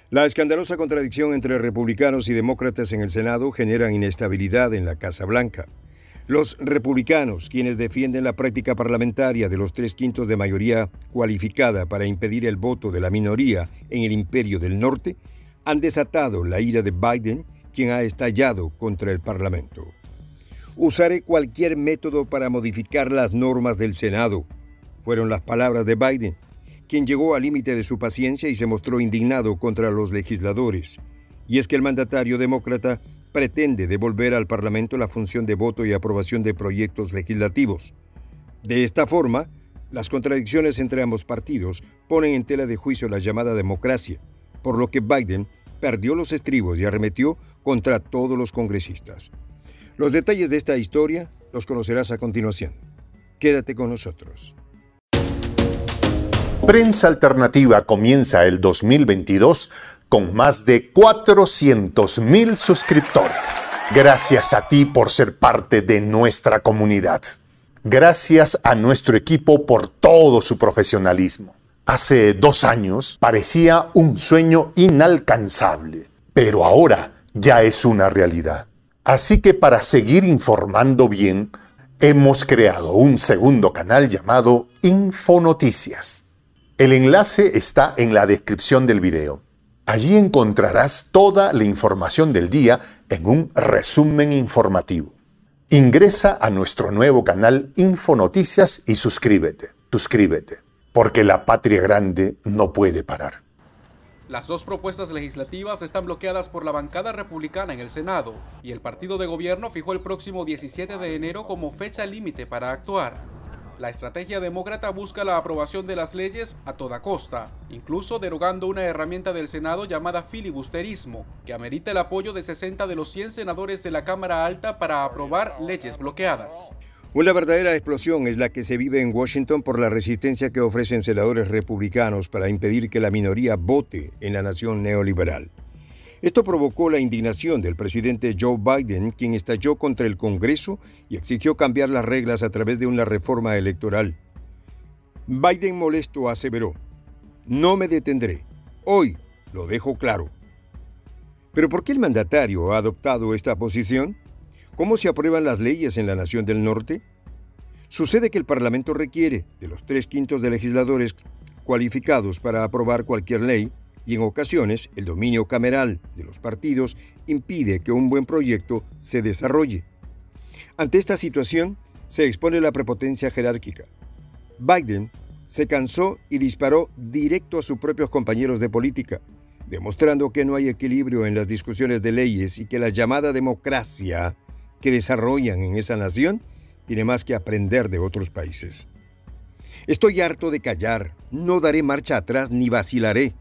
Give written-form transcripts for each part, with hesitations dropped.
La escandalosa contradicción entre republicanos y demócratas en el Senado genera inestabilidad en la Casa Blanca. Los republicanos, quienes defienden la práctica parlamentaria de los 3/5 de mayoría cualificada para impedir el voto de la minoría en el Imperio del Norte, han desatado la ira de Biden, quien ha estallado contra el Parlamento. Usaré cualquier método para modificar las normas del Senado, fueron las palabras de Biden, quien llegó al límite de su paciencia y se mostró indignado contra los legisladores. Y es que el mandatario demócrata pretende devolver al Parlamento la función de voto y aprobación de proyectos legislativos. De esta forma, las contradicciones entre ambos partidos ponen en tela de juicio la llamada democracia, por lo que Biden perdió los estribos y arremetió contra todos los congresistas. Los detalles de esta historia los conocerás a continuación. Quédate con nosotros. Prensa Alternativa comienza el 2022 con más de 400,000 suscriptores. Gracias a ti por ser parte de nuestra comunidad. Gracias a nuestro equipo por todo su profesionalismo. Hace 2 años parecía un sueño inalcanzable, pero ahora ya es una realidad. Así que para seguir informando bien, hemos creado un segundo canal llamado Infonoticias. El enlace está en la descripción del video. Allí encontrarás toda la información del día en un resumen informativo. Ingresa a nuestro nuevo canal Infonoticias y suscríbete, porque la patria grande no puede parar. Las 2 propuestas legislativas están bloqueadas por la bancada republicana en el Senado y el partido de gobierno fijó el próximo 17 de enero como fecha límite para actuar. La estrategia demócrata busca la aprobación de las leyes a toda costa, incluso derogando una herramienta del Senado llamada filibusterismo, que amerita el apoyo de 60 de los 100 senadores de la Cámara Alta para aprobar leyes bloqueadas. Una verdadera explosión es la que se vive en Washington por la resistencia que ofrecen senadores republicanos para impedir que la minoría vote en la nación neoliberal. Esto provocó la indignación del presidente Joe Biden, quien estalló contra el Congreso y exigió cambiar las reglas a través de una reforma electoral. Biden molesto aseveró: "No me detendré. Hoy lo dejo claro". ¿Pero por qué el mandatario ha adoptado esta posición? ¿Cómo se aprueban las leyes en la nación del norte? Sucede que el Parlamento requiere de los 3/5 de legisladores cualificados para aprobar cualquier ley, y en ocasiones el dominio cameral de los partidos impide que un buen proyecto se desarrolle. Ante esta situación se expone la prepotencia jerárquica. Biden se cansó y disparó directo a sus propios compañeros de política, demostrando que no hay equilibrio en las discusiones de leyes y que la llamada democracia que desarrollan en esa nación tiene más que aprender de otros países. "Estoy harto de callar, no daré marcha atrás ni vacilaré",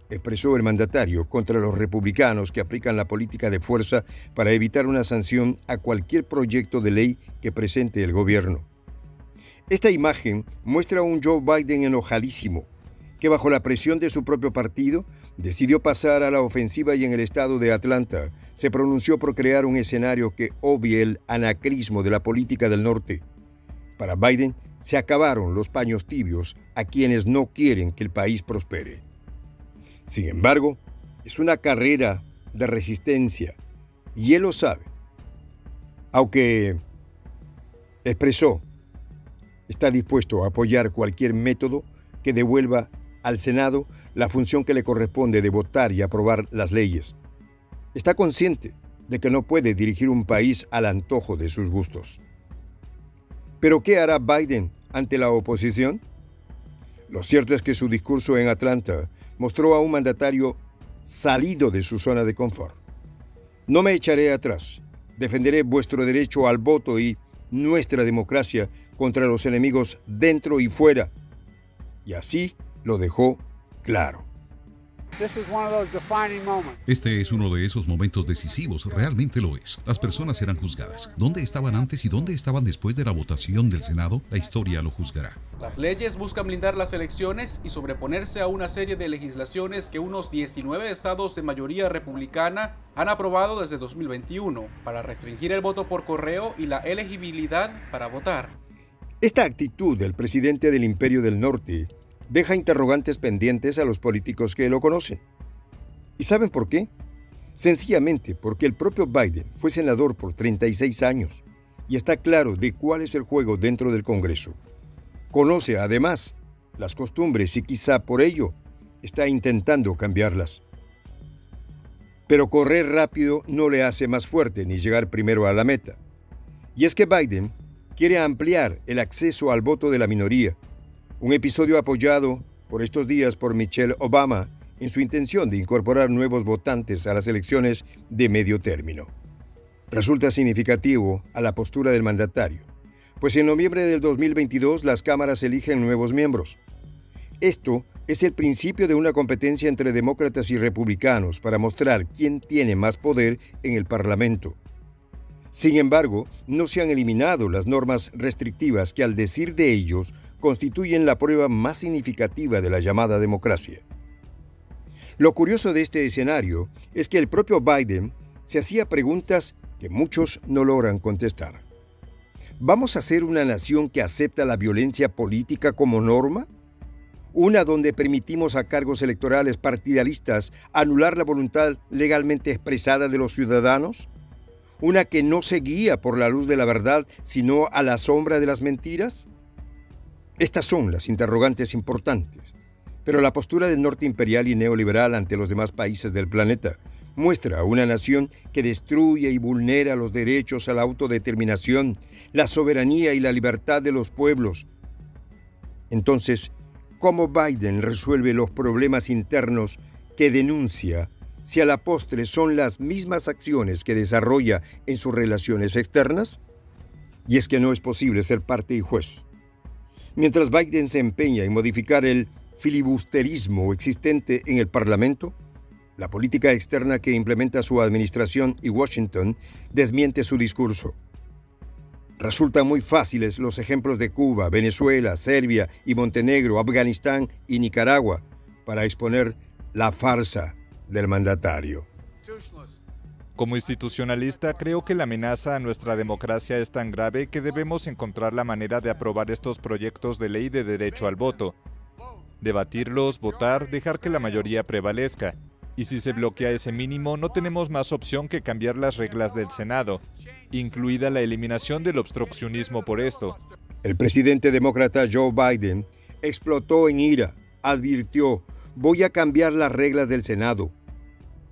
expresó el mandatario contra los republicanos que aplican la política de fuerza para evitar una sanción a cualquier proyecto de ley que presente el gobierno. Esta imagen muestra a un Joe Biden enojadísimo, que bajo la presión de su propio partido decidió pasar a la ofensiva y en el estado de Atlanta se pronunció por crear un escenario que obvie el anacrismo de la política del norte. Para Biden se acabaron los paños tibios a quienes no quieren que el país prospere. Sin embargo, es una carrera de resistencia y él lo sabe. Aunque expresó, está dispuesto a apoyar cualquier método que devuelva al Senado la función que le corresponde de votar y aprobar las leyes. Está consciente de que no puede dirigir un país al antojo de sus gustos. ¿Pero qué hará Biden ante la oposición? Lo cierto es que su discurso en Atlanta mostró a un mandatario salido de su zona de confort. "No me echaré atrás. Defenderé vuestro derecho al voto y nuestra democracia contra los enemigos dentro y fuera". Y así lo dejó claro. Este es uno de esos momentos decisivos, realmente lo es. Las personas serán juzgadas. ¿Dónde estaban antes y dónde estaban después de la votación del Senado? La historia lo juzgará. Las leyes buscan blindar las elecciones y sobreponerse a una serie de legislaciones que unos 19 estados de mayoría republicana han aprobado desde 2021 para restringir el voto por correo y la elegibilidad para votar. Esta actitud del presidente del Imperio del Norte deja interrogantes pendientes a los políticos que lo conocen. ¿Y saben por qué? Sencillamente porque el propio Biden fue senador por 36 años y está claro de cuál es el juego dentro del Congreso. Conoce además las costumbres y quizá por ello está intentando cambiarlas. Pero correr rápido no le hace más fuerte ni llegar primero a la meta. Y es que Biden quiere ampliar el acceso al voto de la minoría, un episodio apoyado por estos días por Michelle Obama en su intención de incorporar nuevos votantes a las elecciones de medio término. Resulta significativo a la postura del mandatario, pues en noviembre del 2022 las cámaras eligen nuevos miembros. Esto es el principio de una competencia entre demócratas y republicanos para mostrar quién tiene más poder en el Parlamento. Sin embargo, no se han eliminado las normas restrictivas que, al decir de ellos, constituyen la prueba más significativa de la llamada democracia. Lo curioso de este escenario es que el propio Biden se hacía preguntas que muchos no logran contestar. ¿Vamos a ser una nación que acepta la violencia política como norma? ¿Una donde permitimos a cargos electorales partidaristas anular la voluntad legalmente expresada de los ciudadanos? ¿Una que no se guía por la luz de la verdad, sino a la sombra de las mentiras? Estas son las interrogantes importantes, pero la postura del norte imperial y neoliberal ante los demás países del planeta muestra a una nación que destruye y vulnera los derechos a la autodeterminación, la soberanía y la libertad de los pueblos. Entonces, ¿cómo Biden resuelve los problemas internos que denuncia si a la postre son las mismas acciones que desarrolla en sus relaciones externas? Y es que no es posible ser parte y juez. Mientras Biden se empeña en modificar el filibusterismo existente en el Parlamento, la política externa que implementa su administración y Washington desmiente su discurso. Resultan muy fáciles los ejemplos de Cuba, Venezuela, Serbia y Montenegro, Afganistán y Nicaragua para exponer la farsa del mandatario. Como institucionalista, creo que la amenaza a nuestra democracia es tan grave que debemos encontrar la manera de aprobar estos proyectos de ley de derecho al voto. Debatirlos, votar, dejar que la mayoría prevalezca. Y si se bloquea ese mínimo, no tenemos más opción que cambiar las reglas del Senado, incluida la eliminación del obstruccionismo por esto. El presidente demócrata Joe Biden explotó en ira, advirtió: voy a cambiar las reglas del Senado.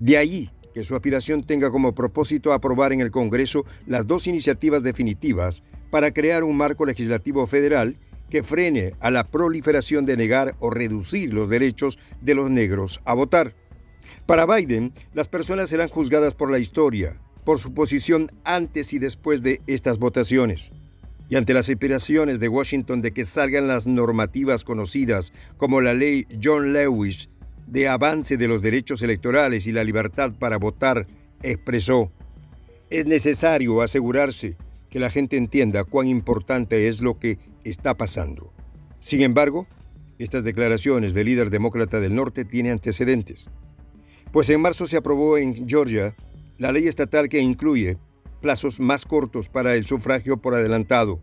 De ahí que su aspiración tenga como propósito aprobar en el Congreso las dos iniciativas definitivas para crear un marco legislativo federal que frene a la proliferación de negar o reducir los derechos de los negros a votar. Para Biden, las personas serán juzgadas por la historia, por su posición antes y después de estas votaciones. Y ante las aspiraciones de Washington de que salgan las normativas conocidas como la ley John Lewis de avance de los derechos electorales y la libertad para votar, expresó: es necesario asegurarse que la gente entienda cuán importante es lo que está pasando. Sin embargo, estas declaraciones del líder demócrata del norte tienen antecedentes. Pues en marzo se aprobó en Georgia la ley estatal que incluye plazos más cortos para el sufragio por adelantado,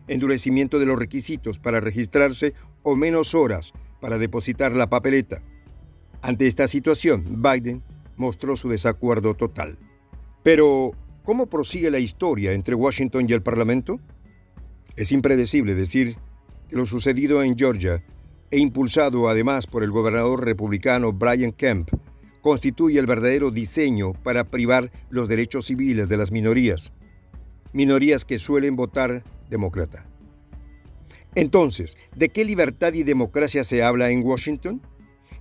endurecimiento de los requisitos para registrarse o menos horas para depositar la papeleta. Ante esta situación, Biden mostró su desacuerdo total. Pero, ¿cómo prosigue la historia entre Washington y el Parlamento? Es impredecible decir que lo sucedido en Georgia, e impulsado además por el gobernador republicano Brian Kemp, constituye el verdadero diseño para privar los derechos civiles de las minorías que suelen votar demócrata. Entonces, ¿de qué libertad y democracia se habla en Washington?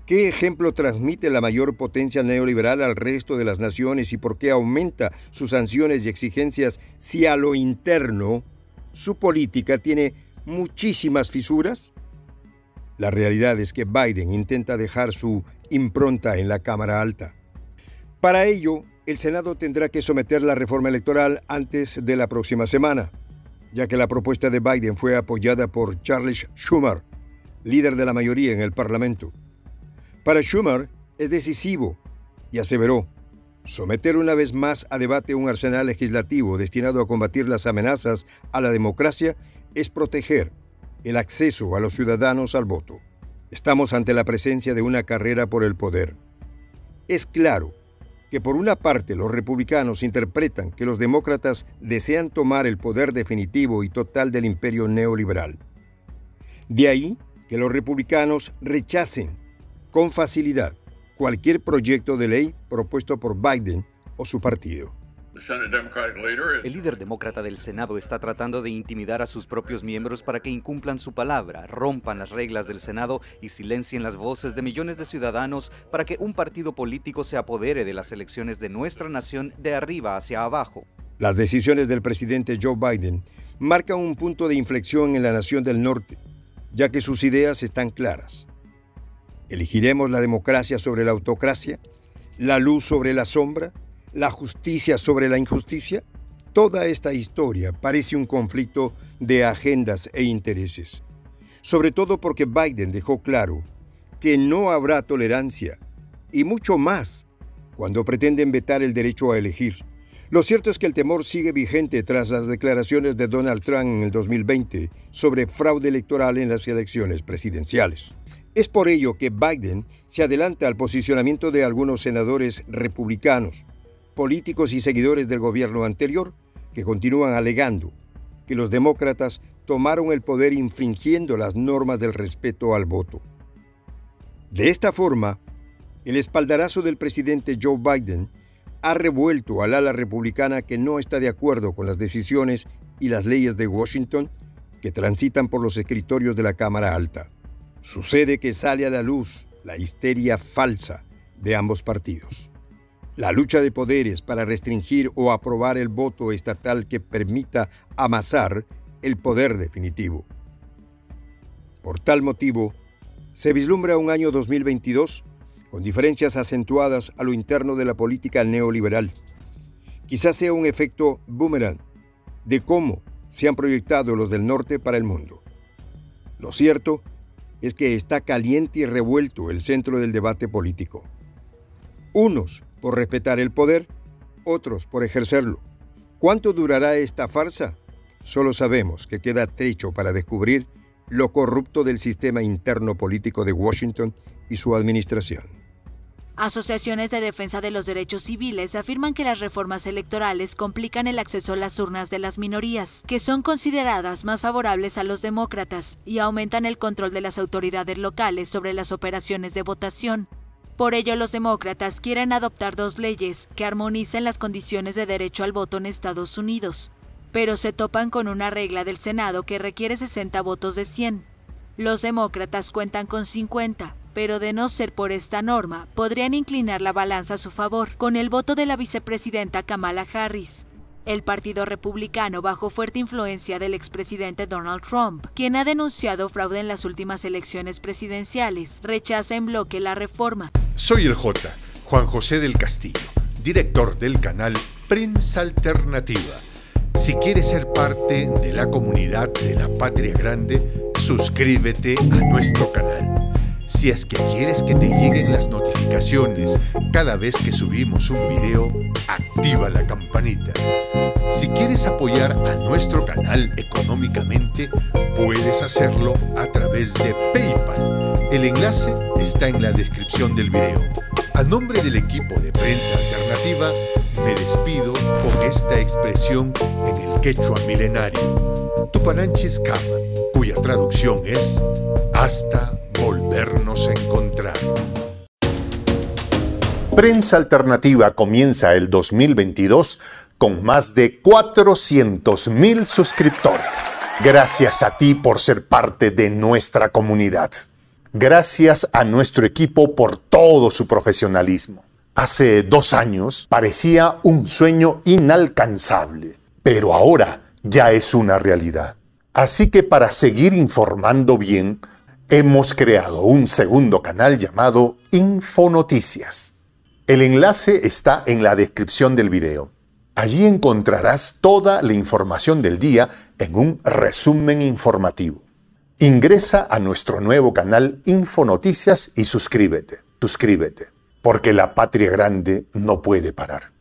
¿Qué ejemplo transmite la mayor potencia neoliberal al resto de las naciones y por qué aumenta sus sanciones y exigencias si a lo interno su política tiene muchísimas fisuras? La realidad es que Biden intenta dejar su impronta en la Cámara Alta. Para ello, el Senado tendrá que someter la reforma electoral antes de la próxima semana, ya que la propuesta de Biden fue apoyada por Charles Schumer, líder de la mayoría en el Parlamento. Para Schumer es decisivo, y aseveró: someter una vez más a debate un arsenal legislativo destinado a combatir las amenazas a la democracia es proteger el acceso a los ciudadanos al voto. Estamos ante la presencia de una carrera por el poder. Es claro que por una parte los republicanos interpretan que los demócratas desean tomar el poder definitivo y total del imperio neoliberal. De ahí que los republicanos rechacen con facilidad cualquier proyecto de ley propuesto por Biden o su partido. El líder demócrata del Senado está tratando de intimidar a sus propios miembros para que incumplan su palabra, rompan las reglas del Senado y silencien las voces de millones de ciudadanos para que un partido político se apodere de las elecciones de nuestra nación de arriba hacia abajo. Las decisiones del presidente Joe Biden marcan un punto de inflexión en la nación del norte, ya que sus ideas están claras. ¿Elegiremos la democracia sobre la autocracia? ¿La luz sobre la sombra? ¿La justicia sobre la injusticia? Toda esta historia parece un conflicto de agendas e intereses, sobre todo porque Biden dejó claro que no habrá tolerancia y mucho más cuando pretenden vetar el derecho a elegir. Lo cierto es que el temor sigue vigente tras las declaraciones de Donald Trump en el 2020 sobre fraude electoral en las elecciones presidenciales. Es por ello que Biden se adelanta al posicionamiento de algunos senadores republicanos, políticos y seguidores del gobierno anterior, que continúan alegando que los demócratas tomaron el poder infringiendo las normas del respeto al voto. De esta forma, el espaldarazo del presidente Joe Biden ha revuelto al ala republicana que no está de acuerdo con las decisiones y las leyes de Washington que transitan por los escritorios de la Cámara Alta. Sucede que sale a la luz la histeria falsa de ambos partidos. La lucha de poderes para restringir o aprobar el voto estatal que permita amasar el poder definitivo. Por tal motivo, se vislumbra un año 2022 con diferencias acentuadas a lo interno de la política neoliberal. Quizás sea un efecto boomerang de cómo se han proyectado los del norte para el mundo. Lo cierto es que está caliente y revuelto el centro del debate político. Unos por respetar el poder, otros por ejercerlo. ¿Cuánto durará esta farsa? Solo sabemos que queda trecho para descubrir lo corrupto del sistema interno político de Washington y su administración. Asociaciones de defensa de los derechos civiles afirman que las reformas electorales complican el acceso a las urnas de las minorías, que son consideradas más favorables a los demócratas, y aumentan el control de las autoridades locales sobre las operaciones de votación. Por ello, los demócratas quieren adoptar dos leyes que armonicen las condiciones de derecho al voto en Estados Unidos, pero se topan con una regla del Senado que requiere 60 votos de 100. Los demócratas cuentan con 50, pero de no ser por esta norma, podrían inclinar la balanza a su favor con el voto de la vicepresidenta Kamala Harris. El Partido Republicano, bajo fuerte influencia del expresidente Donald Trump, quien ha denunciado fraude en las últimas elecciones presidenciales, rechaza en bloque la reforma. Soy el J, Juan José del Castillo, director del canal Prensa Alternativa. Si quieres ser parte de la comunidad de la Patria Grande, suscríbete a nuestro canal. Si es que quieres que te lleguen las notificaciones cada vez que subimos un video, activa la campanita. Si quieres apoyar a nuestro canal económicamente, puedes hacerlo a través de PayPal. El enlace está en la descripción del video. A nombre del equipo de Prensa Alternativa, me despido con esta expresión en el quechua milenario, Tupananchis Kama, cuya traducción es hasta volvernos a encontrar. Prensa Alternativa comienza el 2022 con más de 400,000 suscriptores. Gracias a ti por ser parte de nuestra comunidad. Gracias a nuestro equipo por todo su profesionalismo. Hace 2 años parecía un sueño inalcanzable, pero ahora ya es una realidad. Así que para seguir informando bien, hemos creado un segundo canal llamado Infonoticias. El enlace está en la descripción del video. Allí encontrarás toda la información del día en un resumen informativo. Ingresa a nuestro nuevo canal Infonoticias y suscríbete, porque la Patria Grande no puede parar.